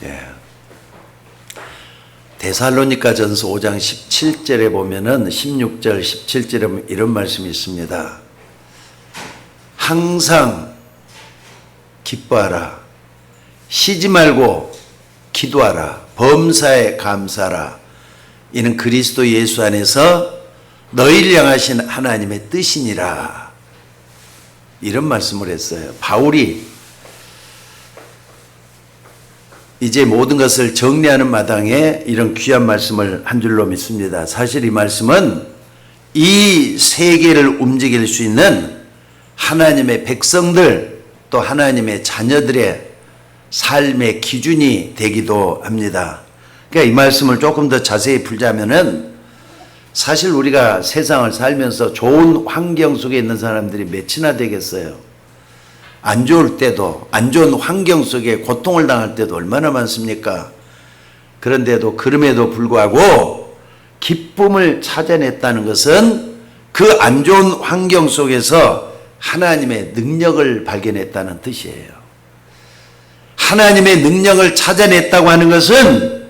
예. 데살로니가전서 5장 17절에 보면은 16절 17절에 보면 이런 말씀이 있습니다. 항상 기뻐하라. 쉬지 말고 기도하라. 범사에 감사하라. 이는 그리스도 예수 안에서 너희를 향하신 하나님의 뜻이니라. 이런 말씀을 했어요. 바울이 이제 모든 것을 정리하는 마당에 이런 귀한 말씀을 한 줄로 믿습니다. 사실 이 말씀은 이 세계를 움직일 수 있는 하나님의 백성들 또 하나님의 자녀들의 삶의 기준이 되기도 합니다. 그러니까 이 말씀을 조금 더 자세히 풀자면은 사실 우리가 세상을 살면서 좋은 환경 속에 있는 사람들이 몇이나 되겠어요. 안 좋을 때도, 안 좋은 환경 속에 고통을 당할 때도 얼마나 많습니까? 그런데도 그럼에도 불구하고 기쁨을 찾아냈다는 것은 그 안 좋은 환경 속에서 하나님의 능력을 발견했다는 뜻이에요. 하나님의 능력을 찾아냈다고 하는 것은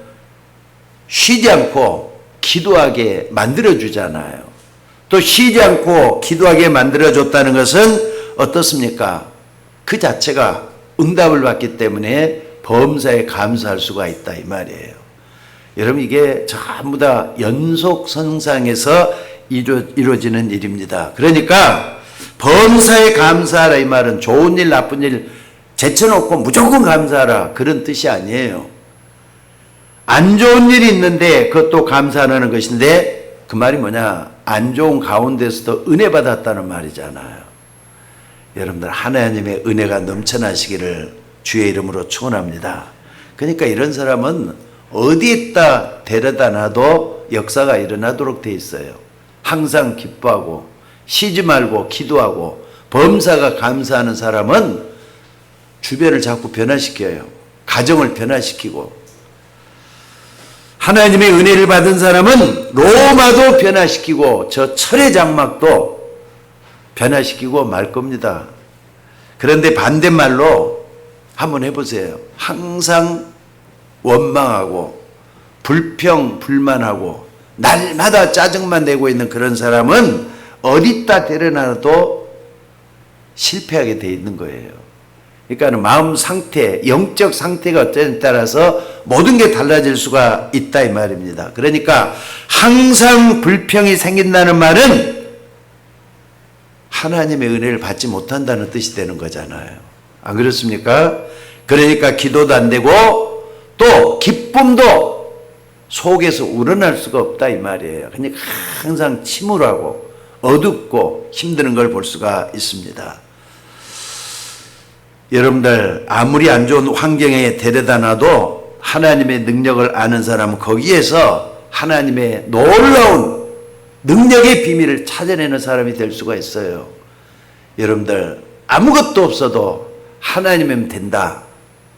쉬지 않고 기도하게 만들어주잖아요. 또 쉬지 않고 기도하게 만들어줬다는 것은 어떻습니까? 그 자체가 응답을 받기 때문에 범사에 감사할 수가 있다 이 말이에요. 여러분 이게 전부 다 연속선상에서 이루어지는 일입니다. 그러니까 범사에 감사하라 이 말은 좋은 일 나쁜 일 제쳐놓고 무조건 감사하라 그런 뜻이 아니에요. 안 좋은 일이 있는데 그것도 감사하는 것인데 그 말이 뭐냐? 안 좋은 가운데서도 은혜 받았다는 말이잖아요. 여러분들 하나님의 은혜가 넘쳐나시기를 주의 이름으로 축원합니다. 그러니까 이런 사람은 어디에다 데려다 놔도 역사가 일어나도록 돼 있어요. 항상 기뻐하고 쉬지 말고 기도하고 범사가 감사하는 사람은 주변을 자꾸 변화시켜요. 가정을 변화시키고 하나님의 은혜를 받은 사람은 로마도 변화시키고 저 철의 장막도 변화시키고 말 겁니다. 그런데 반대말로 한번 해보세요. 항상 원망하고 불평불만하고 날마다 짜증만 내고 있는 그런 사람은 어디다 데려놔도 실패하게 돼 있는 거예요. 그러니까 마음 상태, 영적 상태가 어쩌냐에 따라서 모든 게 달라질 수가 있다 이 말입니다. 그러니까 항상 불평이 생긴다는 말은 하나님의 은혜를 받지 못한다는 뜻이 되는 거잖아요. 안 그렇습니까? 그러니까 기도도 안 되고 또 기쁨도 속에서 우러날 수가 없다 이 말이에요. 그러니까 항상 침울하고 어둡고 힘드는 걸 볼 수가 있습니다. 여러분들 아무리 안 좋은 환경에 데려다 놔도 하나님의 능력을 아는 사람은 거기에서 하나님의 놀라운 능력의 비밀을 찾아내는 사람이 될 수가 있어요. 여러분들 아무것도 없어도 하나님이면 된다.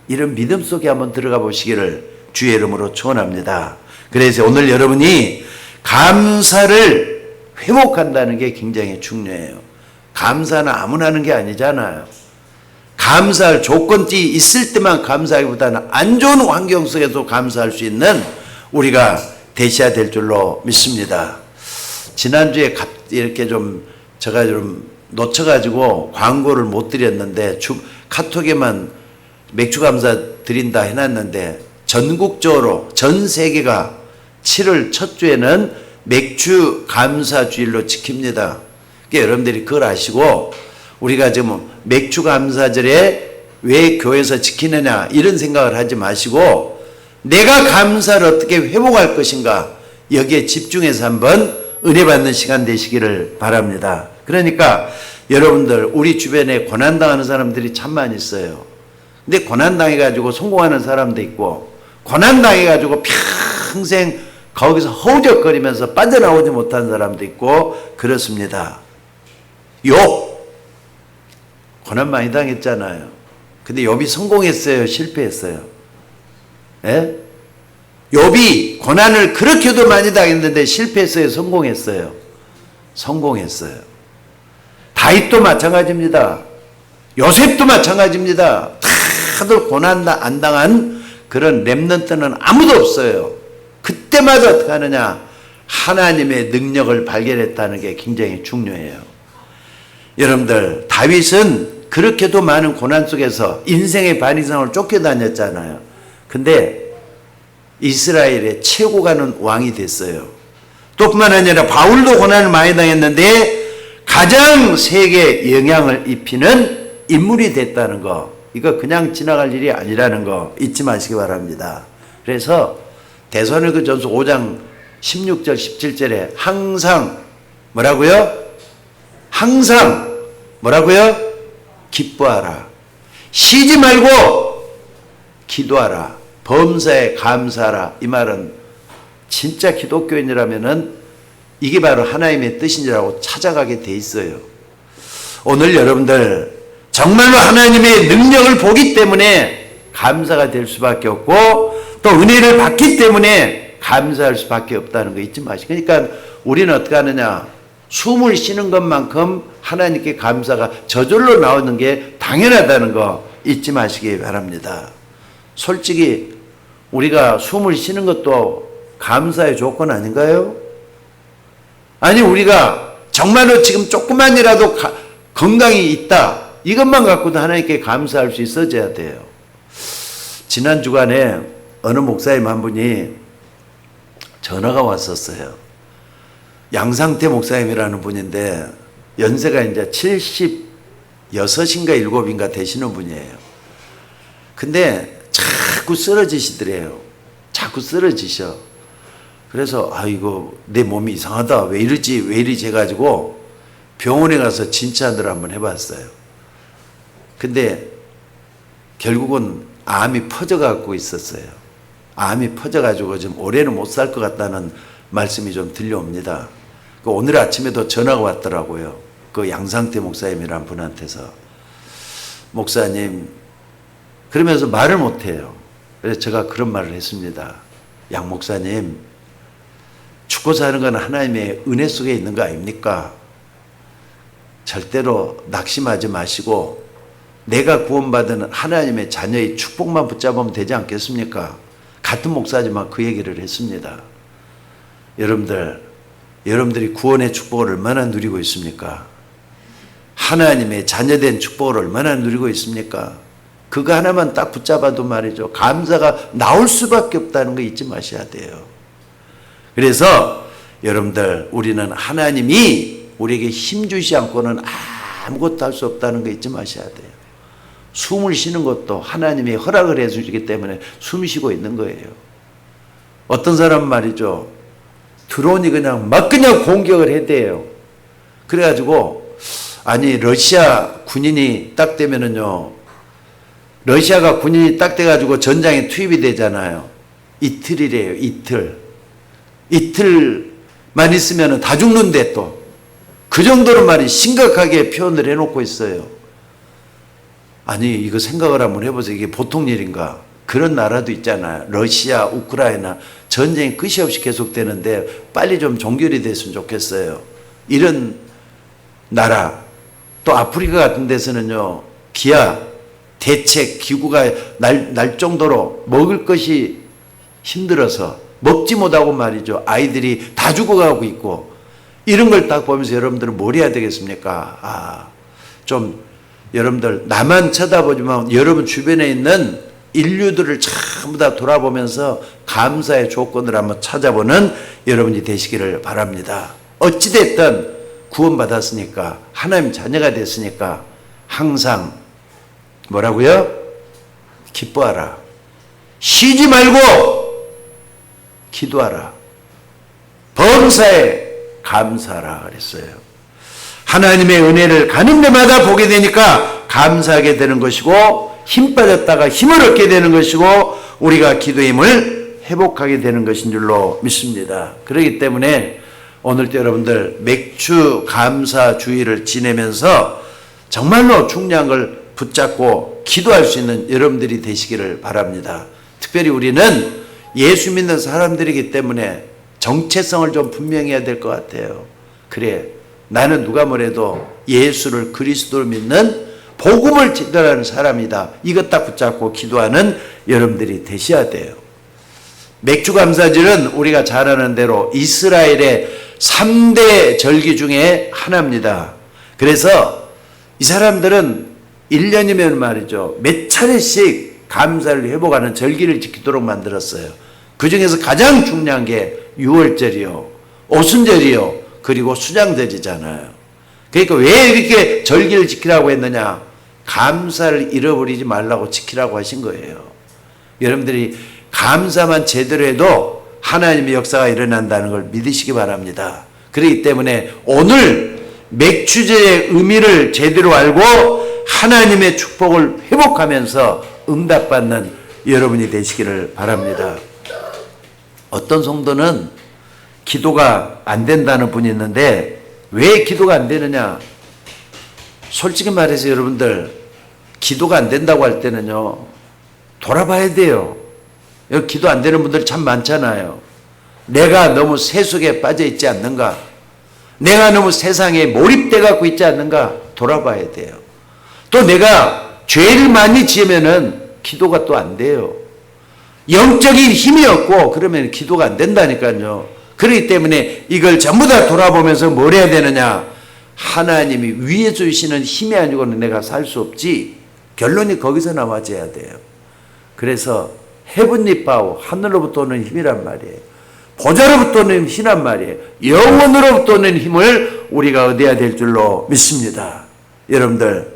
이런 믿음 속에 한번 들어가 보시기를 주의 이름으로 축원합니다. 그래서 오늘 여러분이 감사를 회복한다는 게 굉장히 중요해요. 감사는 아무나 하는 게 아니잖아요. 감사할 조건이 있을 때만 감사하기보다는 안 좋은 환경 속에도 감사할 수 있는 우리가 되셔야 될 줄로 믿습니다. 지난주에 이렇게 제가 좀 놓쳐가지고 광고를 못 드렸는데 카톡에만 맥주 감사 드린다 해놨는데 전국적으로 전 세계가 7월 첫 주에는 맥주 감사 주일로 지킵니다. 그러니까 여러분들이 그걸 아시고 우리가 지금 맥주 감사절에 왜 교회에서 지키느냐 이런 생각을 하지 마시고 내가 감사를 어떻게 회복할 것인가 여기에 집중해서 한번 은혜 받는 시간 되시기를 바랍니다. 그러니까 여러분들 우리 주변에 고난당하는 사람들이 참 많이 있어요. 근데 고난당해가지고 성공하는 사람도 있고 고난당해가지고 평생 거기서 허우적거리면서 빠져나오지 못한 사람도 있고 그렇습니다. 욥 고난 많이 당했잖아요. 근데 욥이 성공했어요? 실패했어요? 예? 욥이 고난을 그렇게도 많이 당했는데 실패했어요? 성공했어요? 성공했어요. 다윗도 마찬가지입니다. 요셉도 마찬가지입니다. 다들 고난 안 당한 그런 렘넌트는 아무도 없어요. 그때마다 어떻게 하느냐? 하나님의 능력을 발견했다는 게 굉장히 중요해요. 여러분들, 다윗은 그렇게도 많은 고난 속에서 인생의 반 이상을 쫓겨다녔잖아요. 근데 이스라엘의 최고 가는 왕이 됐어요. 또 뿐만 아니라 바울도 고난을 많이 당했는데 가장 세계에 영향을 입히는 인물이 됐다는 거, 이거 그냥 지나갈 일이 아니라는 거 잊지 마시기 바랍니다. 그래서 데살로니가전서 5장 16절 17절에 항상 뭐라고요? 항상 뭐라고요? 기뻐하라. 쉬지 말고 기도하라. 범사에 감사하라. 이 말은 진짜 기독교인이라면은 이게 바로 하나님의 뜻인지라고 찾아가게 돼 있어요. 오늘 여러분들 정말로 하나님의 능력을 보기 때문에 감사가 될 수밖에 없고 또 은혜를 받기 때문에 감사할 수밖에 없다는 거 잊지 마시고, 그러니까 우리는 어떻게 하느냐? 숨을 쉬는 것만큼 하나님께 감사가 저절로 나오는 게 당연하다는 거 잊지 마시기 바랍니다. 솔직히 우리가 숨을 쉬는 것도 감사의 조건 아닌가요? 아니, 우리가 정말로 지금 조금만이라도 건강이 있다, 이것만 갖고도 하나님께 감사할 수 있어져야 돼요. 지난 주간에 어느 목사님 한 분이 전화가 왔었어요. 양상태 목사님이라는 분인데 연세가 이제 76인가 7인가 되시는 분이에요. 근데 자꾸 쓰러지시더래요. 자꾸 쓰러지셔. 그래서 아이고 내 몸이 이상하다, 왜 이러지 해가지고 병원에 가서 진찰을 한번 해봤어요. 근데 결국은 암이 퍼져갖고 있었어요. 암이 퍼져가지고 지금 올해는 못 살 것 같다는 말씀이 좀 들려옵니다. 오늘 아침에도 전화가 왔더라고요. 그 양상태 목사님이라는 분한테서. 목사님, 그러면서 말을 못해요. 그래서 제가 그런 말을 했습니다. 양 목사님, 죽고 사는 건 하나님의 은혜 속에 있는 거 아닙니까? 절대로 낙심하지 마시고 내가 구원받은 하나님의 자녀의 축복만 붙잡으면 되지 않겠습니까? 같은 목사지만 그 얘기를 했습니다. 여러분들이 구원의 축복을 얼마나 누리고 있습니까? 하나님의 자녀된 축복을 얼마나 누리고 있습니까? 그거 하나만 딱 붙잡아도 말이죠, 감사가 나올 수밖에 없다는 거 잊지 마셔야 돼요. 그래서 여러분들, 우리는 하나님이 우리에게 힘주시 않고는 아무것도 할 수 없다는 거 잊지 마셔야 돼요. 숨을 쉬는 것도 하나님이 허락을 해주시기 때문에 숨 쉬고 있는 거예요. 어떤 사람은 말이죠, 드론이 그냥 공격을 해대요. 그래가지고 아니 러시아 군인이 딱 되면은요, 러시아가 군인이 딱 돼가지고 전장에 투입이 되잖아요. 이틀이래요. 이틀만 있으면은 다 죽는데 또 그 정도로 말이 심각하게 표현을 해놓고 있어요. 아니 이거 생각을 한번 해보세요. 이게 보통 일인가? 그런 나라도 있잖아요. 러시아, 우크라이나 전쟁이 끝이 없이 계속되는데 빨리 좀 종결이 됐으면 좋겠어요. 이런 나라, 또 아프리카 같은 데서는요, 기아, 대책, 기구가 날 정도로 먹을 것이 힘들어서 먹지 못하고 말이죠, 아이들이 다 죽어가고 있고, 이런 걸 딱 보면서 여러분들은 뭘 해야 되겠습니까? 좀 여러분들 나만 쳐다보지만 여러분 주변에 있는 인류들을 전부 다 돌아보면서 감사의 조건을 한번 찾아보는 여러분이 되시기를 바랍니다. 어찌됐든 구원받았으니까, 하나님 자녀가 됐으니까 항상 뭐라고요? 기뻐하라. 쉬지 말고 기도하라. 범사에 감사하라 그랬어요. 하나님의 은혜를 가는 데마다 보게 되니까 감사하게 되는 것이고, 힘 빠졌다가 힘을 얻게 되는 것이고, 우리가 기도의 힘을 회복하게 되는 것인 줄로 믿습니다. 그렇기 때문에 오늘도 여러분들 맥주 감사 주의를 지내면서 정말로 중요한 걸 붙잡고 기도할 수 있는 여러분들이 되시기를 바랍니다. 특별히 우리는 예수 믿는 사람들이기 때문에 정체성을 좀 분명히 해야 될 것 같아요. 그래, 나는 누가 뭐래도 예수를 그리스도를 믿는 복음을 전달하는 사람이다. 이것 딱 붙잡고 기도하는 여러분들이 되셔야 돼요. 맥주감사절은 우리가 잘 아는 대로 이스라엘의 3대 절기 중에 하나입니다. 그래서 이 사람들은 1년이면 말이죠. 몇 차례씩 감사를 회복하는 절기를 지키도록 만들었어요. 그 중에서 가장 중요한 게 6월절이요. 오순절이요. 그리고 수장절이잖아요. 그러니까 왜 이렇게 절기를 지키라고 했느냐? 감사를 잃어버리지 말라고 지키라고 하신 거예요. 여러분들이 감사만 제대로 해도 하나님의 역사가 일어난다는 걸 믿으시기 바랍니다. 그렇기 때문에 오늘 맥주제의 의미를 제대로 알고 하나님의 축복을 회복하면서 응답받는 여러분이 되시기를 바랍니다. 어떤 성도는 기도가 안 된다는 분이 있는데 왜 기도가 안 되느냐? 솔직히 말해서 여러분들 기도가 안 된다고 할 때는요, 돌아봐야 돼요. 여기 기도 안 되는 분들이 참 많잖아요. 내가 너무 세속에 빠져 있지 않는가? 내가 너무 세상에 몰입돼 갖고 있지 않는가? 돌아봐야 돼요. 또 내가 죄를 많이 지으면은 기도가 또 안 돼요. 영적인 힘이 없고 그러면 기도가 안 된다니까요. 그렇기 때문에 이걸 전부 다 돌아보면서 뭘 해야 되느냐? 하나님이 위에 주시는 힘이 아니고는 내가 살 수 없지. 결론이 거기서 나와져야 돼요. 그래서 헤븐리 파워, 하늘로부터 오는 힘이란 말이에요. 보좌로부터 오는 힘이란 말이에요. 영원으로부터 오는 힘을 우리가 얻어야 될 줄로 믿습니다. 여러분들,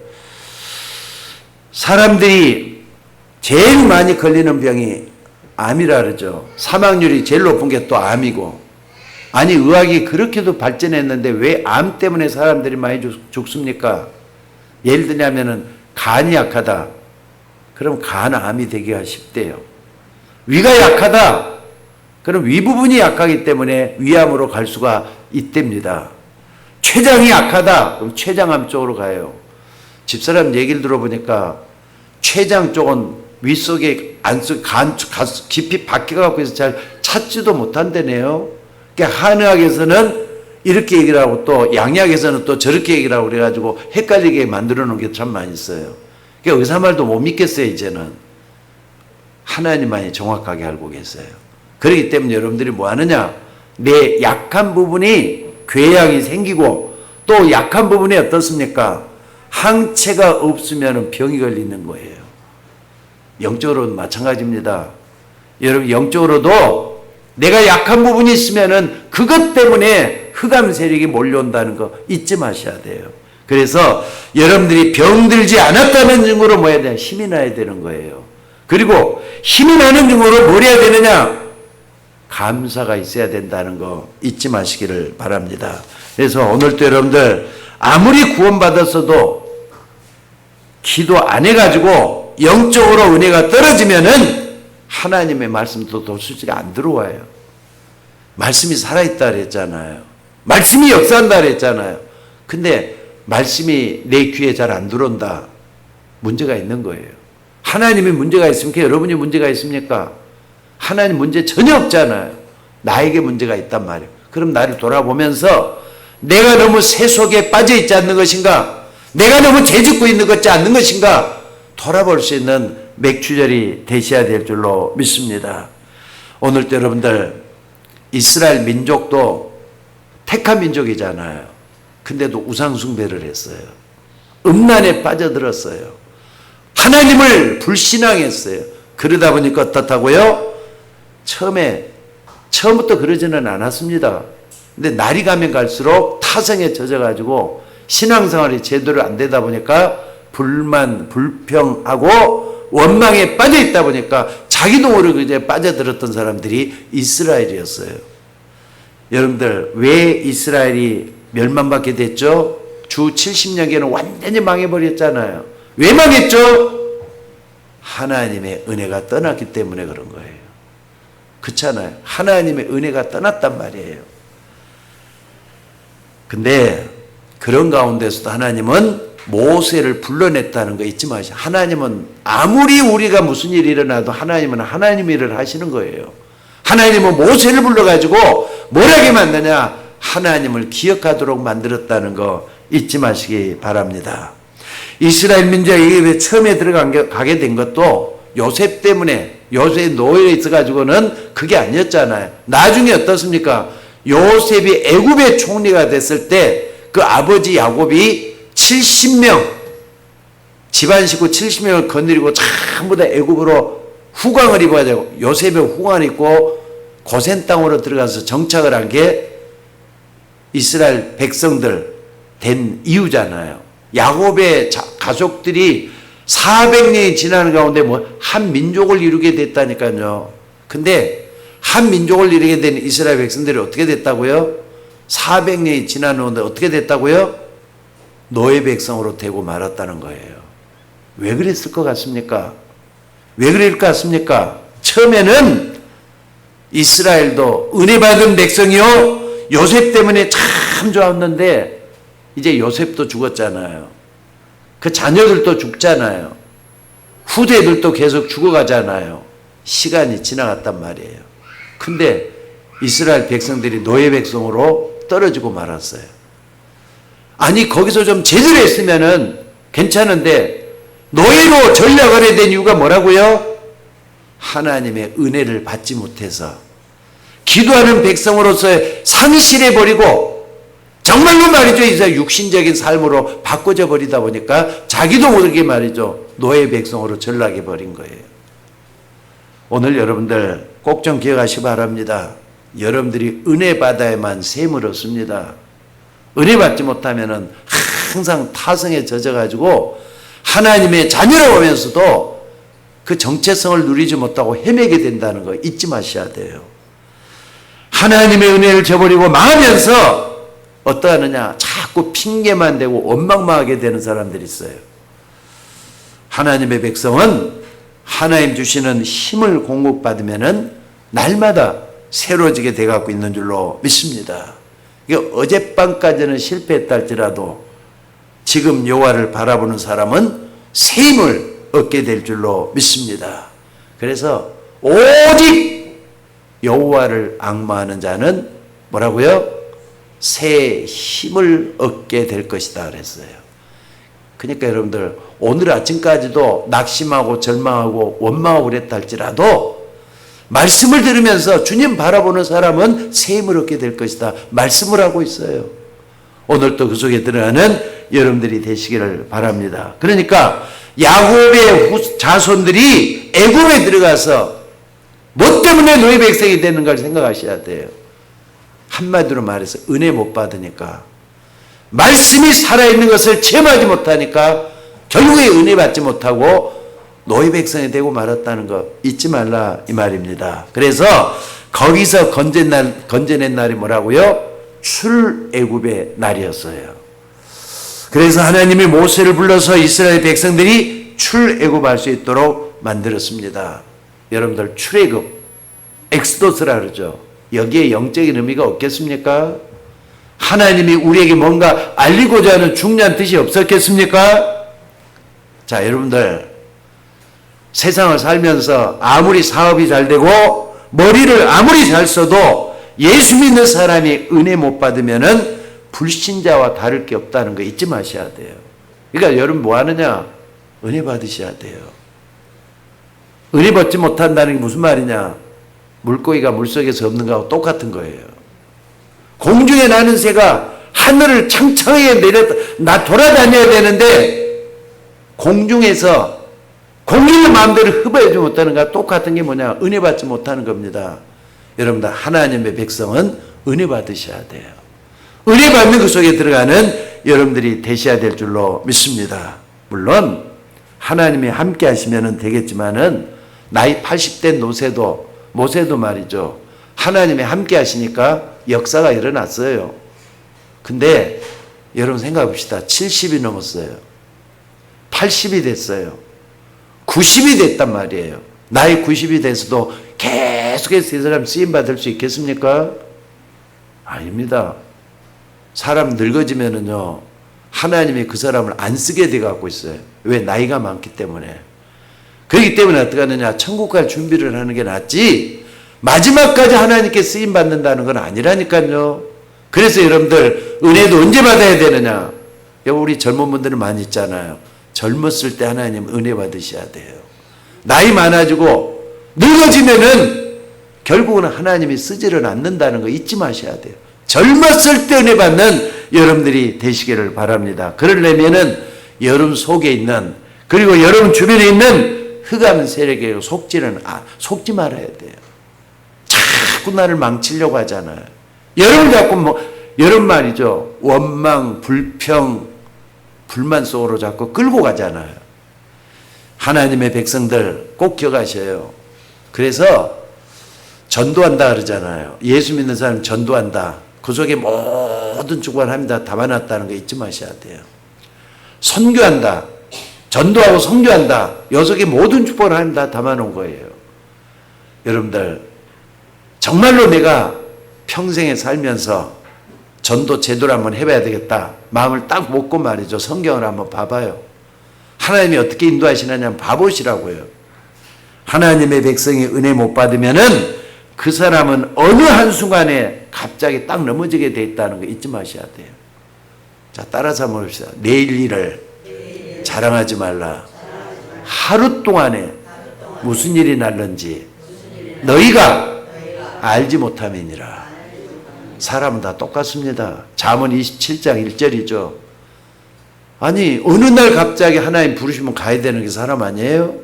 사람들이 제일 많이 걸리는 병이 암이라 그러죠. 사망률이 제일 높은 게 또 암이고. 아니, 의학이 그렇게도 발전했는데 왜 암 때문에 사람들이 많이 죽습니까? 예를 들냐면은 간이 약하다. 그럼 간암이 되기가 쉽대요. 위가 약하다. 그럼 위 부분이 약하기 때문에 위암으로 갈 수가 있답니다. 췌장이 약하다. 그럼 췌장암 쪽으로 가요. 집사람 얘기를 들어보니까 췌장 쪽은 위 속에 간 깊이 박혀갖고 있어서 잘 찾지도 못한다네요. 그러니까 한의학에서는 이렇게 얘기를 하고 또 양약에서는 또 저렇게 얘기를 하고 그래가지고 헷갈리게 만들어 놓은 게 참 많이 있어요. 그러니까 의사 말도 못 믿겠어요, 이제는. 하나님만이 정확하게 알고 계세요. 그렇기 때문에 여러분들이 뭐 하느냐? 내 약한 부분이 궤양이 생기고 또 약한 부분이 어떻습니까? 항체가 없으면 병이 걸리는 거예요. 영적으로는 마찬가지입니다. 여러분, 영적으로도 내가 약한 부분이 있으면은 그것 때문에 흑암 세력이 몰려온다는 거 잊지 마셔야 돼요. 그래서 여러분들이 병들지 않았다는 증거로 뭐 해야 되냐? 힘이 나야 되는 거예요. 그리고 힘이 나는 증거로 뭘 해야 되느냐? 감사가 있어야 된다는 거 잊지 마시기를 바랍니다. 그래서 오늘도 여러분들 아무리 구원받았어도 기도 안 해가지고 영적으로 은혜가 떨어지면은 하나님의 말씀도 솔직히 안 들어와요. 말씀이 살아있다 그랬잖아요. 말씀이 역사한다 그랬잖아요. 근데 말씀이 내 귀에 잘 안 들어온다. 문제가 있는 거예요. 하나님이 문제가 있습니까? 여러분이 문제가 있습니까? 하나님 문제 전혀 없잖아요. 나에게 문제가 있단 말이에요. 그럼 나를 돌아보면서 내가 너무 세속에 빠져 있지 않는 것인가? 내가 너무 죄짓고 있는 것지 않는 것인가? 돌아볼 수 있는 맥주절이 되셔야 될 줄로 믿습니다. 오늘도 여러분들 이스라엘 민족도 택한 민족이잖아요. 근데도 우상숭배를 했어요. 음란에 빠져들었어요. 하나님을 불신앙했어요. 그러다 보니까 어떻다고요? 처음부터 그러지는 않았습니다. 근데 날이 가면 갈수록 타성에 젖어가지고 신앙생활이 제대로 안 되다 보니까 불만, 불평하고 원망에 빠져 있다 보니까 자기도 모르게 이제 빠져들었던 사람들이 이스라엘이었어요. 여러분들, 왜 이스라엘이 멸망받게 됐죠? 주 70년경에는 완전히 망해버렸잖아요. 왜 망했죠? 하나님의 은혜가 떠났기 때문에 그런 거예요. 그렇잖아요. 하나님의 은혜가 떠났단 말이에요. 근데 그런 가운데서도 하나님은 모세를 불러냈다는 거 잊지 마시고, 하나님은 아무리 우리가 무슨 일이 일어나도 하나님은 하나님 일을 하시는 거예요. 하나님은 모세를 불러가지고 뭘 하게 만드냐? 하나님을 기억하도록 만들었다는 거 잊지 마시기 바랍니다. 이스라엘 민족이 처음에 가게 된 것도 요셉 때문에, 요셉 노예에 있어가지고는 그게 아니었잖아요. 나중에 어떻습니까? 요셉이 애굽의 총리가 됐을 때 그 아버지 야곱이 70명, 집안 식구 70명을 거느리고 전부 다 애굽으로 후광을 입어야 되고, 요셉의 후광을 입고 고센 땅으로 들어가서 정착을 한 게 이스라엘 백성들 된 이유잖아요. 야곱의 가족들이 400년이 지나는 가운데 한 민족을 이루게 됐다니까요. 근데 한 민족을 이루게 된 이스라엘 백성들이 어떻게 됐다고요? 400년이 지나는데 어떻게 됐다고요? 노예 백성으로 되고 말았다는 거예요. 왜 그랬을 것 같습니까? 왜 그럴 것 같습니까? 처음에는 이스라엘도 은혜 받은 백성이요, 요셉 때문에 참 좋았는데 이제 요셉도 죽었잖아요. 그 자녀들도 죽잖아요. 후대들도 계속 죽어가잖아요. 시간이 지나갔단 말이에요. 근데 이스라엘 백성들이 노예 백성으로 떨어지고 말았어요. 아니, 거기서 좀 제대로 했으면은 괜찮은데 노예로 전락을 해야 된 이유가 뭐라고요? 하나님의 은혜를 받지 못해서 기도하는 백성으로서의 상실해버리고, 정말로 말이죠, 이제 육신적인 삶으로 바꿔져 버리다 보니까 자기도 모르게 말이죠, 노예 백성으로 전락해버린 거예요. 오늘 여러분들 꼭 좀 기억하시기 바랍니다. 여러분들이 은혜 받아야만 셈을 얻습니다. 은혜 받지 못하면은 항상 타성에 젖어가지고 하나님의 자녀라고 하면서도 그 정체성을 누리지 못하고 헤매게 된다는 거 잊지 마셔야 돼요. 하나님의 은혜를 저버리고 망하면서 어떠하느냐? 자꾸 핑계만 대고 원망만 하게 되는 사람들이 있어요. 하나님의 백성은 하나님 주시는 힘을 공급받으면은 날마다 새로워지게 돼갖고 있는 줄로 믿습니다. 어젯밤까지는 실패했다 할지라도 지금 여호와를 바라보는 사람은 새 힘을 얻게 될 줄로 믿습니다. 그래서 오직 여호와를 앙마하는 자는 뭐라고요? 새 힘을 얻게 될 것이다 그랬어요. 그러니까 여러분들 오늘 아침까지도 낙심하고 절망하고 원망하고 그랬다 할지라도 말씀을 들으면서 주님 바라보는 사람은 새 힘을 얻게 될 것이다 말씀을 하고 있어요. 오늘도 그 속에 들어가는 여러분들이 되시기를 바랍니다. 그러니까 야곱의 자손들이 애굽에 들어가서 뭐 때문에 노예 백성이 되는 걸 생각하셔야 돼요. 한마디로 말해서 은혜 못 받으니까, 말씀이 살아있는 것을 체험하지 못하니까 결국에 은혜 받지 못하고 노예 백성이 되고 말았다는 거 잊지 말라 이 말입니다. 그래서 거기서 건져낸 날이 뭐라고요? 출애굽의 날이었어요. 그래서 하나님이 모세를 불러서 이스라엘 백성들이 출애굽할 수 있도록 만들었습니다. 여러분들 출애굽, 엑스도스라 그러죠. 여기에 영적인 의미가 없겠습니까? 하나님이 우리에게 뭔가 알리고자 하는 중요한 뜻이 없었겠습니까? 자, 여러분들 세상을 살면서 아무리 사업이 잘 되고 머리를 아무리 잘 써도 예수 믿는 사람이 은혜 못 받으면은 불신자와 다를 게 없다는 거 잊지 마셔야 돼요. 그러니까 여러분 뭐 하느냐? 은혜 받으셔야 돼요. 은혜 받지 못한다는 게 무슨 말이냐? 물고기가 물속에서 없는 거하고 똑같은 거예요. 공중에 나는 새가 하늘을 창창하게 돌아다녀야 되는데 공중에서 공중의 마음대로 흡어내지 못하는 거와 똑같은 게 뭐냐? 은혜 받지 못하는 겁니다. 여러분들 하나님의 백성은 은혜 받으셔야 돼요. 은혜 받는 그 속에 들어가는 여러분들이 되셔야 될 줄로 믿습니다. 물론 하나님이 함께 하시면 되겠지만은 나이 80된 모세도 말이죠. 하나님이 함께 하시니까 역사가 일어났어요. 근데 여러분 생각해 봅시다. 70이 넘었어요. 80이 됐어요. 90이 됐단 말이에요. 나이 90이 돼서도 계속해서 이 사람 쓰임받을 수 있겠습니까? 아닙니다. 사람 늙어지면은요, 하나님이 그 사람을 안 쓰게 돼 갖고 있어요. 왜? 나이가 많기 때문에. 그렇기 때문에 어떻게 하느냐? 천국 갈 준비를 하는 게 낫지, 마지막까지 하나님께 쓰임 받는다는 건 아니라니까요. 그래서 여러분들, 은혜도 언제 받아야 되느냐? 우리 젊은 분들은 많이 있잖아요. 젊었을 때 하나님 은혜 받으셔야 돼요. 나이 많아지고 늙어지면은 결국은 하나님이 쓰지를 않는다는 거 잊지 마셔야 돼요. 젊었을 때 은혜 받는 여러분들이 되시기를 바랍니다. 그러려면은 여러분 속에 있는, 그리고 여러분 주변에 있는 흑암 세력에 속지 말아야 돼요. 자꾸 나를 망치려고 하잖아요. 여러분 자꾸 여러분 말이죠. 원망, 불평, 불만 속으로 자꾸 끌고 가잖아요. 하나님의 백성들 꼭 기억하셔요. 그래서 전도한다 그러잖아요. 예수 믿는 사람 전도한다. 그 속에 모든 축복을 합니다. 담아놨다는 거 잊지 마셔야 돼요. 선교한다. 전도하고 선교한다. 요 속에 모든 축복을 합니다. 담아놓은 거예요. 여러분들 정말로 내가 평생에 살면서 전도 제도를 한번 해봐야 되겠다. 마음을 딱 먹고 말이죠. 성경을 한번 봐봐요. 하나님이 어떻게 인도하시느냐 한번 봐보시라고요. 하나님의 백성이 은혜 못 받으면은 그 사람은 어느 한순간에 갑자기 딱 넘어지게 돼 있다는 거 잊지 마셔야 돼요. 자, 따라서 한번 봅시다. 내일 일을 자랑하지 말라. 하루 동안에 무슨 일이 날는지 너희가 알지 못함이니라. 사람은 다 똑같습니다. 잠언 27장 1절이죠. 아니 어느 날 갑자기 하나님 부르시면 가야 되는 게 사람 아니에요?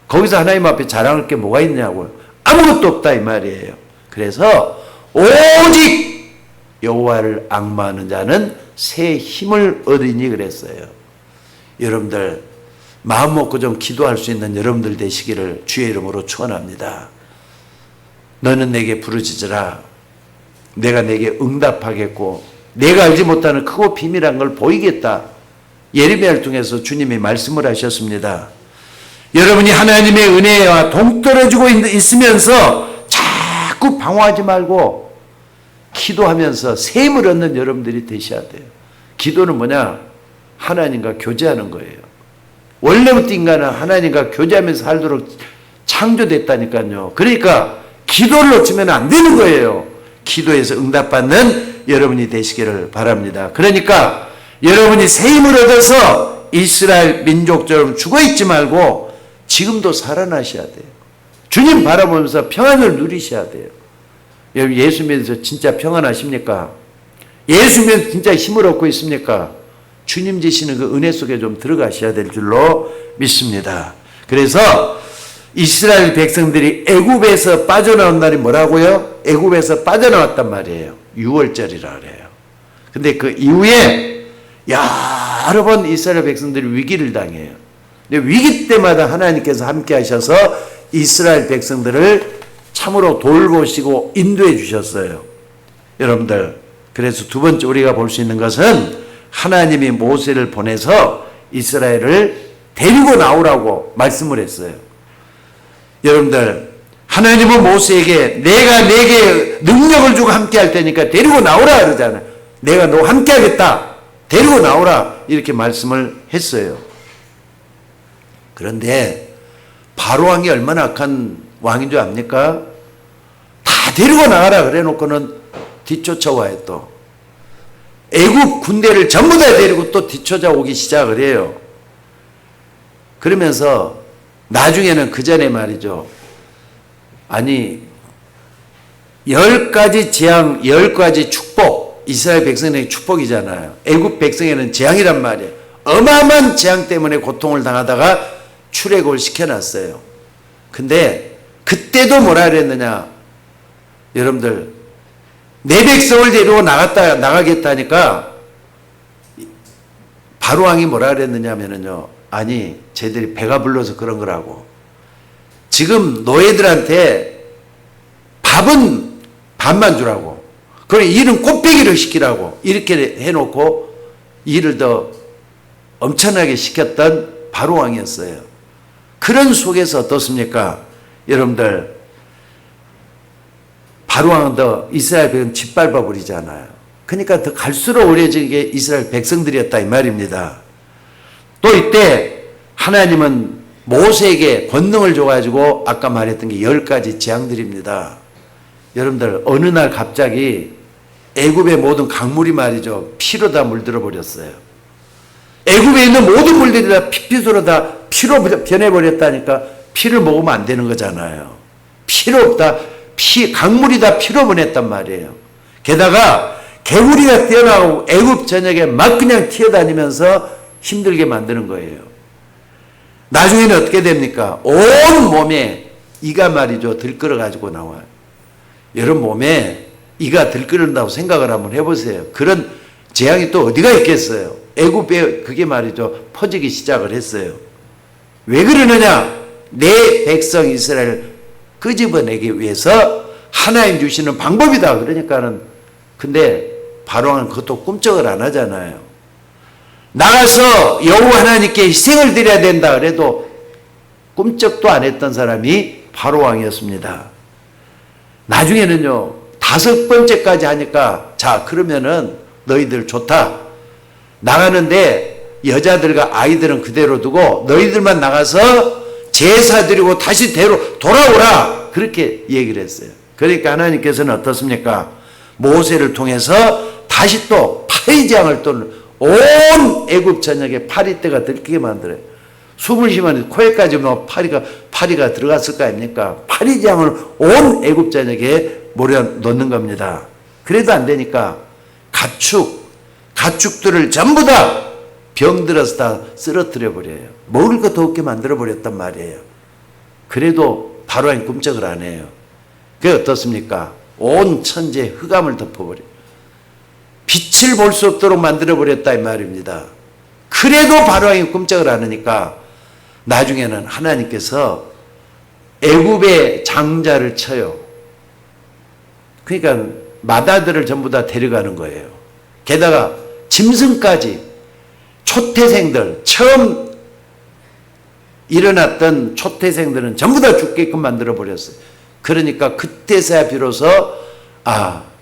거기서 하나님 앞에 자랑할 게 뭐가 있냐고요. 아무것도 없다 이 말이에요. 그래서 오직 여호와를 앙마하는 자는 새 힘을 얻으니 그랬어요. 여러분들 마음 먹고 좀 기도할 수 있는 여러분들 되시기를 주의 이름으로 축원합니다. 너는 내게 부르짖으라. 내가 내게 응답하겠고 내가 알지 못하는 크고 비밀한 걸 보이겠다. 예레미야를 통해서 주님이 말씀을 하셨습니다. 여러분이 하나님의 은혜와 동떨어지고 있으면서 자꾸 방황하지 말고 기도하면서 새 힘을 얻는 여러분들이 되셔야 돼요. 기도는 뭐냐? 하나님과 교제하는 거예요. 원래부터 인간은 하나님과 교제하면서 살도록 창조됐다니까요. 그러니까 기도를 놓치면 안 되는 거예요. 기도에서 응답받는 여러분이 되시기를 바랍니다. 그러니까 여러분이 새 힘을 얻어서 이스라엘 민족처럼 죽어있지 말고 지금도 살아나셔야 돼요. 주님 바라보면서 평안을 누리셔야 돼요. 여러분 예수 믿어서 진짜 평안하십니까? 예수 믿어서 진짜 힘을 얻고 있습니까? 주님 주시는 그 은혜 속에 좀 들어가셔야 될 줄로 믿습니다. 그래서 이스라엘 백성들이 애굽에서 빠져나온 날이 뭐라고요? 애굽에서 빠져나왔단 말이에요. 6월절이라 그래요. 근데 그 이후에 여러 번 이스라엘 백성들이 위기를 당해요. 근데 위기 때마다 하나님께서 함께 하셔서 이스라엘 백성들을 참으로 돌보시고 인도해 주셨어요. 여러분들 그래서 두 번째 우리가 볼 수 있는 것은 하나님이 모세를 보내서 이스라엘을 데리고 나오라고 말씀을 했어요. 여러분들 하나님은 모세에게 내가 내게 능력을 주고 함께 할 테니까 데리고 나오라 그러잖아요. 내가 너 함께 하겠다. 데리고 나오라 이렇게 말씀을 했어요. 그런데 바로 왕이 얼마나 악한 왕인 줄 압니까? 다 데리고 나가라 그래 놓고는 뒤쫓아와요. 또 애굽 군대를 전부 다 데리고 또 뒤쫓아오기 시작을 해요. 그러면서 나중에는 그 전에 말이죠. 아니 10가지 재앙 10가지 축복, 이스라엘 백성의 축복이잖아요. 애굽 백성에는 재앙이란 말이에요. 어마어마한 재앙 때문에 고통을 당하다가 출애굽을 시켜놨어요. 근데 그때도 뭐라 그랬느냐? 여러분들 내 백성을 데리고 나가겠다니까 바로왕이 뭐라 그랬느냐면요. 아니 쟤들이 배가 불러서 그런 거라고. 지금 너희들한테 밥은 밥만 주라고. 그리고 일은 꽃배기를 시키라고. 이렇게 해놓고 일을 더 엄청나게 시켰던 바로왕이었어요. 그런 속에서 어떻습니까? 여러분들 바로왕은 더 이스라엘 백성 짓밟아 버리잖아요. 그러니까 더 갈수록 오래지게 이스라엘 백성들이었다 이 말입니다. 또 이때 하나님은 모세에게 권능을 줘가지고 아까 말했던 게 10가지 재앙들입니다. 여러분들 어느 날 갑자기 애굽의 모든 강물이 말이죠. 피로 다 물들어 버렸어요. 애굽에 있는 모든 물들이 다 피핏으로 다 피로 변해버렸다니까. 피를 먹으면 안 되는 거잖아요. 필요 없다. 강물이 다 피로 변했단 말이에요. 게다가 개구리가 뛰어나오고 애굽 전역에 막 그냥 튀어다니면서 힘들게 만드는 거예요. 나중에는 어떻게 됩니까? 온 몸에 이가 말이죠. 들끓어가지고 나와요. 여러분 몸에 이가 들끓는다고 생각을 한번 해보세요. 그런 재앙이 또 어디가 있겠어요? 애굽에 그게 말이죠. 퍼지기 시작을 했어요. 왜 그러느냐? 내 백성 이스라엘을 끄집어내기 위해서 하나님 주시는 방법이다. 그러니까는 근데 바로는 그것도 꿈쩍을 안 하잖아요. 나가서 여호와 하나님께 희생을 드려야 된다 그래도 꿈쩍도 안 했던 사람이 바로 왕이었습니다. 나중에는요 5번째까지 하니까 자 그러면은 너희들 좋다. 나가는데 여자들과 아이들은 그대로 두고 너희들만 나가서 제사 드리고 다시 돌아오라. 그렇게 얘기를 했어요. 그러니까 하나님께서는 어떻습니까? 모세를 통해서 다시 또 파리장을 또 온 애굽 전역에 파리떼가 들키게 만들어요. 숨을 쉬면 코에까지 뭐 파리가 들어갔을 거 아닙니까? 파리장을 온 애굽 전역에 몰아넣는 겁니다. 그래도 안 되니까 가축들을 전부 다 병들어서 다 쓰러뜨려 버려요. 먹을 것도 없게 만들어 버렸단 말이에요. 그래도 바로왕이 꿈쩍을 안 해요. 그게 어떻습니까? 온 천지에 흑암을 덮어버려요. 빛을 볼 수 없도록 만들어 버렸다 이 말입니다. 그래도 바로왕이 꿈쩍을 안 하니까 나중에는 하나님께서 애굽의 장자를 쳐요. 그러니까 마다들을 전부 다 데려가는 거예요. 게다가 짐승까지 초태생들 처음 일어났던 초태생들은 전부 다 죽게끔 만들어 버렸어요. 그러니까 그때서야 비로소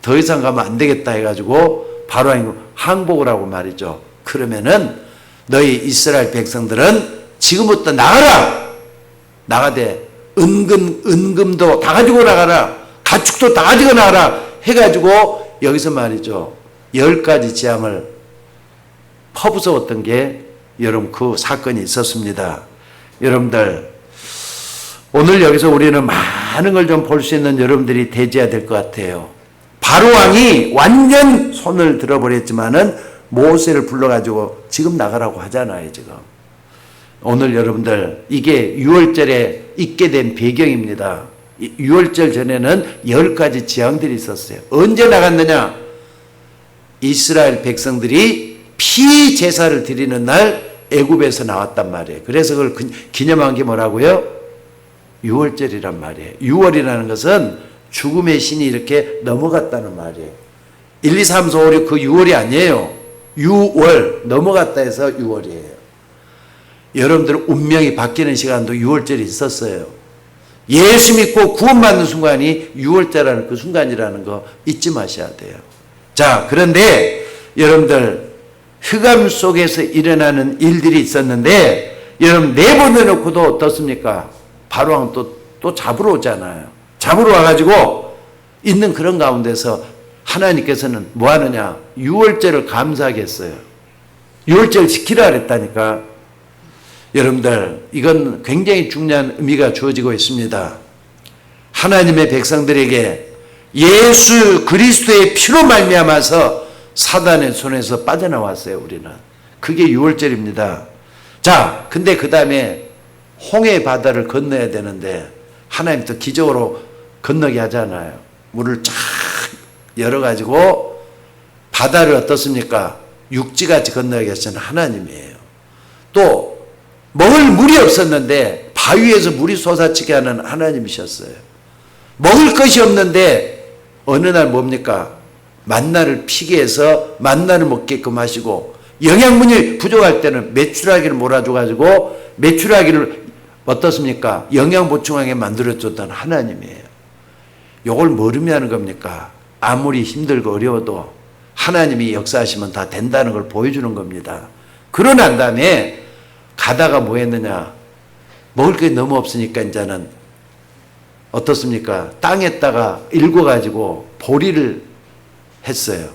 더 이상 가면 안 되겠다 해가지고 바로왕이 항복을 하고 말이죠. 그러면은 너희 이스라엘 백성들은 지금부터 나가라. 나가되 은금도 다 가지고 나가라. 가축도 다 가지고 나가라. 해가지고 여기서 말이죠. 10가지 재앙을 퍼부어왔던 게 여러분 그 사건이 있었습니다. 여러분들 오늘 여기서 우리는 많은 걸 좀 볼 수 있는 여러분들이 되셔야 될 것 같아요. 바로왕이 완전 손을 들어버렸지만은 모세를 불러가지고 지금 나가라고 하잖아요. 지금 오늘 여러분들 이게 6월절에 있게 된 배경입니다. 6월절 전에는 10가지 재앙들이 있었어요. 언제 나갔느냐? 이스라엘 백성들이 피제사를 드리는 날 애굽에서 나왔단 말이에요. 그래서 그걸 기념한 게 뭐라고요? 6월절이란 말이에요. 6월이라는 것은 죽음의 신이 이렇게 넘어갔다는 말이에요. 1, 2, 3, 4, 5, 6 그 6월이 아니에요. 6월 넘어갔다 해서 6월이에요. 여러분들 운명이 바뀌는 시간도 6월절이 있었어요. 예수 믿고 구원받는 순간이 6월절이라는 그 순간이라는 거 잊지 마셔야 돼요. 자, 그런데 여러분들 흑암 속에서 일어나는 일들이 있었는데 여러분 내보내놓고도 어떻습니까? 바로왕 또 잡으러 오잖아요. 잡으러 와가지고 있는 그런 가운데서 하나님께서는 뭐 하느냐? 6월절을 감사하겠어요. 6월절 지키라 그랬다니까. 여러분들 이건 굉장히 중요한 의미가 주어지고 있습니다. 하나님의 백성들에게 예수 그리스도의 피로 말미암아서 사단의 손에서 빠져나왔어요. 우리는 그게 6월절입니다. 자, 근데 그 다음에 홍해 바다를 건너야 되는데 하나님 또 기적으로 건너게 하잖아요. 물을 쫙 열어가지고 바다를 어떻습니까? 육지같이 건너게 하시는 하나님이에요. 또 먹을 물이 없었는데 바위에서 물이 솟아치게 하는 하나님이셨어요. 먹을 것이 없는데 어느 날 뭡니까? 만나를 피게 해서 만나를 먹게끔 하시고 영양분이 부족할 때는 메추라기를 몰아줘가지고 메추라기를 어떻습니까? 영양 보충하게 만들어줬던 하나님이에요. 이걸 뭘 의미하는 겁니까? 아무리 힘들고 어려워도 하나님이 역사하시면 다 된다는 걸 보여주는 겁니다. 그러고 난 다음에 가다가 뭐 했느냐? 먹을 게 너무 없으니까 이제는 어떻습니까? 땅에다가 읽어가지고 보리를 했어요.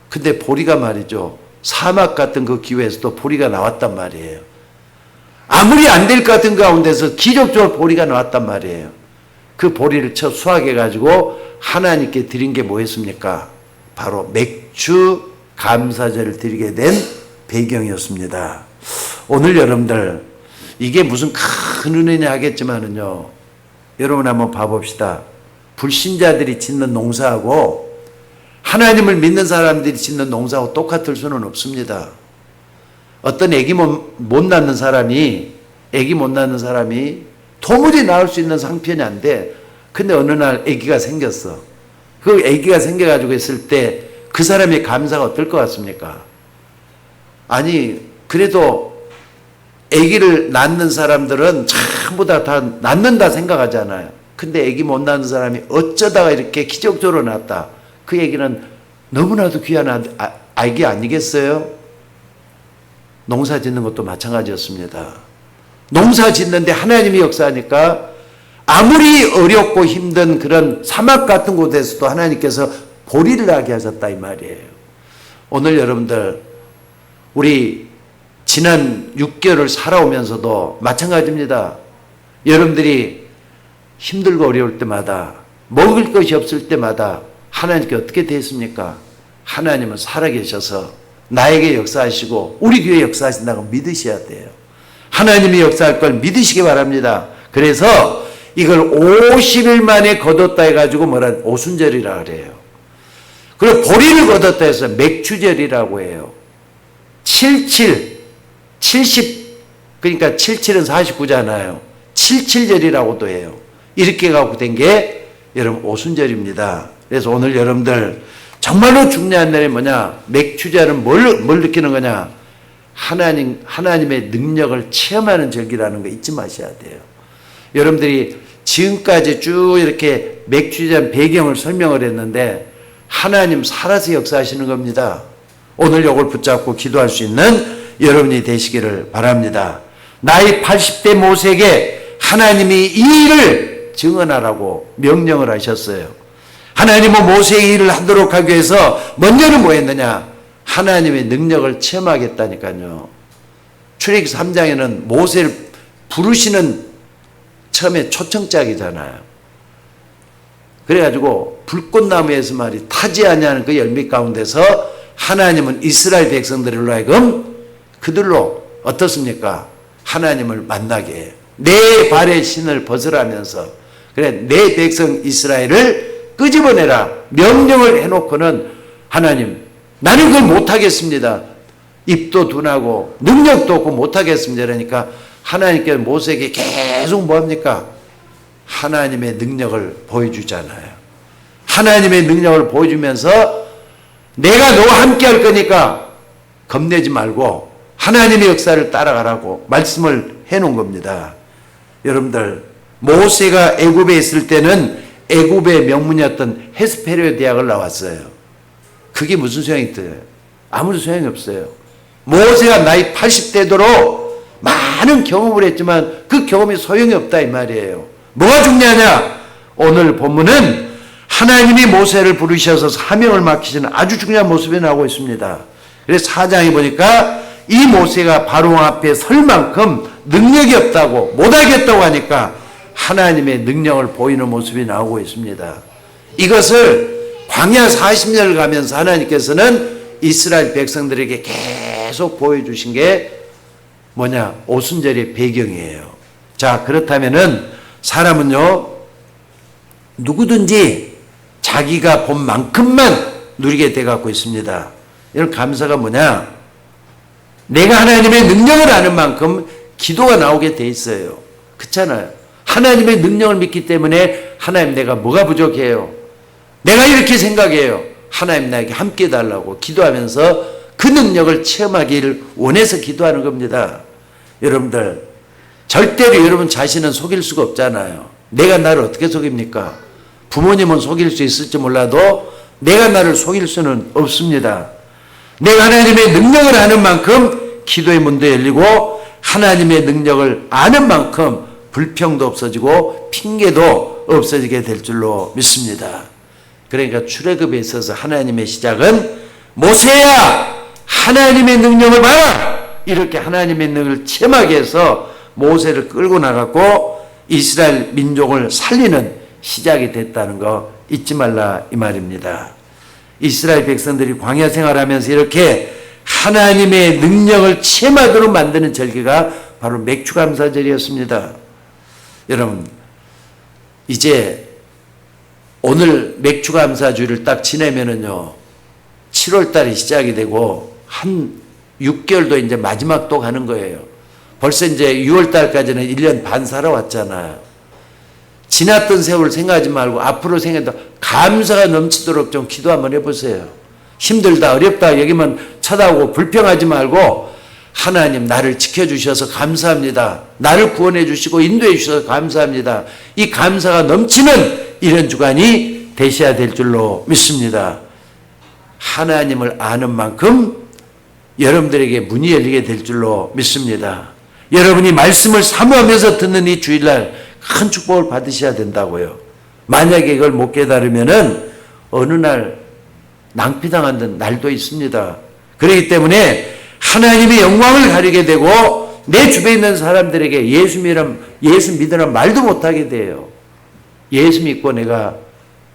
근데 보리가 말이죠. 사막 같은 그 기후에서도 보리가 나왔단 말이에요. 아무리 안 될 것 같은 가운데서 기적적으로 보리가 나왔단 말이에요. 그 보리를 쳐 수확해가지고 하나님께 드린 게 뭐였습니까? 바로 맥주 감사제를 드리게 된 배경이었습니다. 오늘 여러분들 이게 무슨 큰 은혜냐 하겠지만은요, 여러분 한번 봐봅시다. 불신자들이 짓는 농사하고 하나님을 믿는 사람들이 짓는 농사하고 똑같을 수는 없습니다. 어떤 애기 못 낳는 사람이 도무지 낳을 수 있는 상편이 안 돼. 근데 어느 날 애기가 생겼어. 그 애기가 생겨가지고 있을 때 그 사람의 감사가 어떨 것 같습니까? 아니, 그래도 애기를 낳는 사람들은 전부 다 낳는다 생각하잖아요. 근데 애기 못 낳는 사람이 어쩌다가 이렇게 기적적으로 낳았다. 그 얘기는 너무나도 귀한 아기 아니겠어요? 농사 짓는 것도 마찬가지였습니다. 농사 짓는데 하나님이 역사하니까 아무리 어렵고 힘든 그런 사막 같은 곳에서도 하나님께서 보리를 나게 하셨다 이 말이에요. 오늘 여러분들 우리 지난 6개월을 살아오면서도 마찬가지입니다. 여러분들이 힘들고 어려울 때마다 먹을 것이 없을 때마다 하나님께 어떻게 되었습니까? 하나님은 살아계셔서 나에게 역사하시고 우리 교회에 역사하신다고 믿으셔야 돼요. 하나님이 역사할 걸 믿으시기 바랍니다. 그래서 이걸 50일 만에 거뒀다 해가지고 뭐라 오순절이라 그래요. 그리고 보리를 거뒀다 해서 맥추절이라고 해요. 70 그러니까 77은 49잖아요. 77절이라고도 해요. 이렇게 갖고 된 게 여러분 오순절입니다. 그래서 오늘 여러분들 정말로 중요한 날이 뭐냐? 맥추절은 뭘 느끼는 거냐? 하나님의 능력을 체험하는 절기라는 거 잊지 마셔야 돼요. 여러분들이 지금까지 쭉 이렇게 맥추절 배경을 설명을 했는데 하나님 살아서 역사하시는 겁니다. 오늘 이걸 붙잡고 기도할 수 있는 여러분이 되시기를 바랍니다. 나이 80대 모세에게 하나님이 이 일을 증언하라고 명령을 하셨어요. 하나님은 모세의 일을 하도록 하기 위해서 먼저는 뭐 했느냐? 하나님의 능력을 체험하겠다니까요. 출애굽기 3장에는 모세를 부르시는 처음에 초청장이잖아요. 그래가지고 불꽃나무에서 말이 타지 아니하는 그 열매 가운데서 하나님은 이스라엘 백성들로 하여금 그들로 어떻습니까? 하나님을 만나게 해요. 내 발의 신을 벗으라면서 그래 내 백성 이스라엘을 끄집어내라 명령을 해놓고는 하나님 나는 그걸 못하겠습니다. 입도 둔하고 능력도 없고 못하겠습니다. 그러니까 하나님께서 모세에게 계속 뭐합니까? 하나님의 능력을 보여주잖아요. 하나님의 능력을 보여주면서 내가 너와 함께 할 거니까 겁내지 말고 하나님의 역사를 따라가라고 말씀을 해놓은 겁니다. 여러분들 모세가 애굽에 있을 때는 애굽의 명문이었던 헤스페리오 대학을 나왔어요. 그게 무슨 소용이 있어요? 아무런 소용이 없어요. 모세가 나이 80대도록 많은 경험을 했지만 그 경험이 소용이 없다 이 말이에요. 뭐가 중요하냐? 오늘 본문은 하나님이 모세를 부르셔서 사명을 맡기시는 아주 중요한 모습이 나오고 있습니다. 그래서 4장에 보니까 이 모세가 바로 앞에 설 만큼 능력이 없다고 못하겠다고 하니까 하나님의 능력을 보이는 모습이 나오고 있습니다. 이것을 광야 40년을 가면서 하나님께서는 이스라엘 백성들에게 계속 보여주신 게 뭐냐? 오순절의 배경이에요. 자, 그렇다면은 사람은요, 누구든지 자기가 본 만큼만 누리게 돼 갖고 있습니다. 이런 감사가 뭐냐? 내가 하나님의 능력을 아는 만큼 기도가 나오게 돼 있어요. 그렇잖아요. 하나님의 능력을 믿기 때문에 하나님 내가 뭐가 부족해요? 내가 이렇게 생각해요. 하나님 나에게 함께 해달라고 기도하면서 그 능력을 체험하기를 원해서 기도하는 겁니다. 여러분들 절대로 여러분 자신은 속일 수가 없잖아요. 내가 나를 어떻게 속입니까? 부모님은 속일 수 있을지 몰라도 내가 나를 속일 수는 없습니다. 내가 하나님의 능력을 아는 만큼 기도의 문도 열리고 하나님의 능력을 아는 만큼 불평도 없어지고 핑계도 없어지게 될 줄로 믿습니다. 그러니까 출애굽에 있어서 하나님의 시작은 모세야 하나님의 능력을 봐라! 이렇게 하나님의 능력을 체험하게 해서 모세를 끌고 나갔고 이스라엘 민족을 살리는 시작이 됐다는 거 잊지 말라 이 말입니다. 이스라엘 백성들이 광야 생활하면서 이렇게 하나님의 능력을 체험하도록 만드는 절기가 바로 맥주감사절이었습니다. 여러분, 이제 오늘 맥주감사주일을 딱 지내면은요, 7월 달이 시작이 되고 한 6개월도 이제 마지막 또 가는 거예요. 벌써 이제 6월 달까지는 1년 반 살아왔잖아요. 지났던 세월 생각하지 말고 앞으로 생각한다. 감사가 넘치도록 좀 기도 한번 해보세요. 힘들다 어렵다 여기만 쳐다보고 불평하지 말고 하나님 나를 지켜주셔서 감사합니다. 나를 구원해 주시고 인도해 주셔서 감사합니다. 이 감사가 넘치는 이런 주간이 되셔야 될 줄로 믿습니다. 하나님을 아는 만큼 여러분들에게 문이 열리게 될 줄로 믿습니다. 여러분이 말씀을 사모하면서 듣는 이 주일날 큰 축복을 받으셔야 된다고요. 만약에 이걸 못 깨달으면은 어느 날 낭피당하는 날도 있습니다. 그렇기 때문에 하나님의 영광을 가리게 되고 내 주변에 있는 사람들에게 예수 믿으란 말도 못하게 돼요. 예수 믿고 내가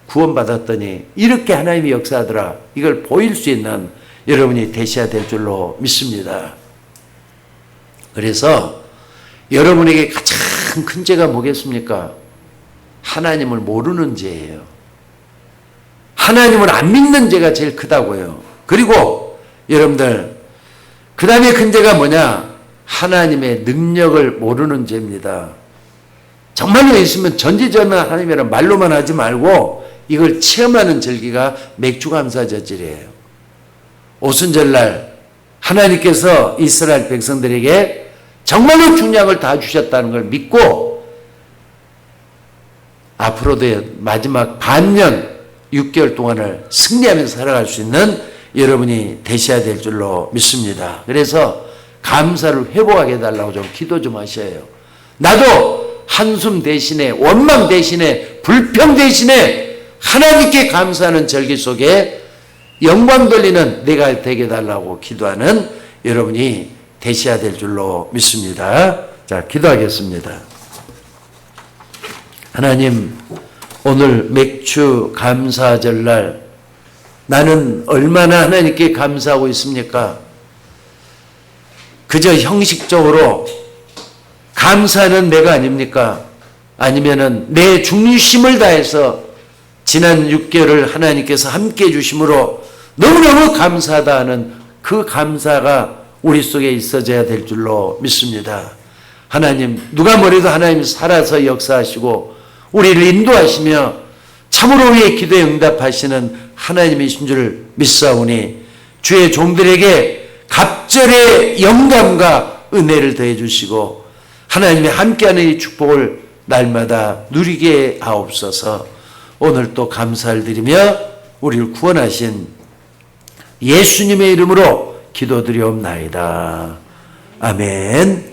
구원받았더니 이렇게 하나님이 역사하더라. 이걸 보일 수 있는 여러분이 되셔야 될 줄로 믿습니다. 그래서 여러분에게 가장 큰 죄가 뭐겠습니까? 하나님을 모르는 죄예요. 하나님을 안 믿는 죄가 제일 크다고요. 그리고 여러분들 그 다음에 큰 죄가 뭐냐? 하나님의 능력을 모르는 죄입니다. 정말로 있으면 전지전능한 하나님이란 말로만 하지 말고 이걸 체험하는 절기가 맥주감사절이에요. 오순절날 하나님께서 이스라엘 백성들에게 정말로 중량을 다 주셨다는 걸 믿고 앞으로도 마지막 반년 6개월 동안을 승리하면서 살아갈 수 있는 여러분이 되셔야 될 줄로 믿습니다. 그래서 감사를 회복하게 해달라고 좀 기도 좀 하셔요. 나도 한숨 대신에 원망 대신에 불평 대신에 하나님께 감사하는 절기 속에 영광 돌리는 내가 되게 해달라고 기도하는 여러분이 되셔야 될 줄로 믿습니다. 자, 기도하겠습니다. 하나님, 오늘 맥주 감사절날 나는 얼마나 하나님께 감사하고 있습니까? 그저 형식적으로 감사하는 내가 아닙니까? 아니면은 내 중심을 다해서 지난 6개월을 하나님께서 함께 해주심으로 너무너무 감사하다 하는 그 감사가 우리 속에 있어져야 될 줄로 믿습니다. 하나님, 누가 뭐래도 하나님 살아서 역사하시고 우리를 인도하시며 참으로 우리의 기도에 응답하시는 하나님이신 줄 믿사오니 주의 종들에게 갑절의 영감과 은혜를 더해 주시고 하나님이 함께하는 이 축복을 날마다 누리게 하옵소서. 오늘 또 감사를 드리며 우리를 구원하신 예수님의 이름으로 기도드리옵나이다. 아멘.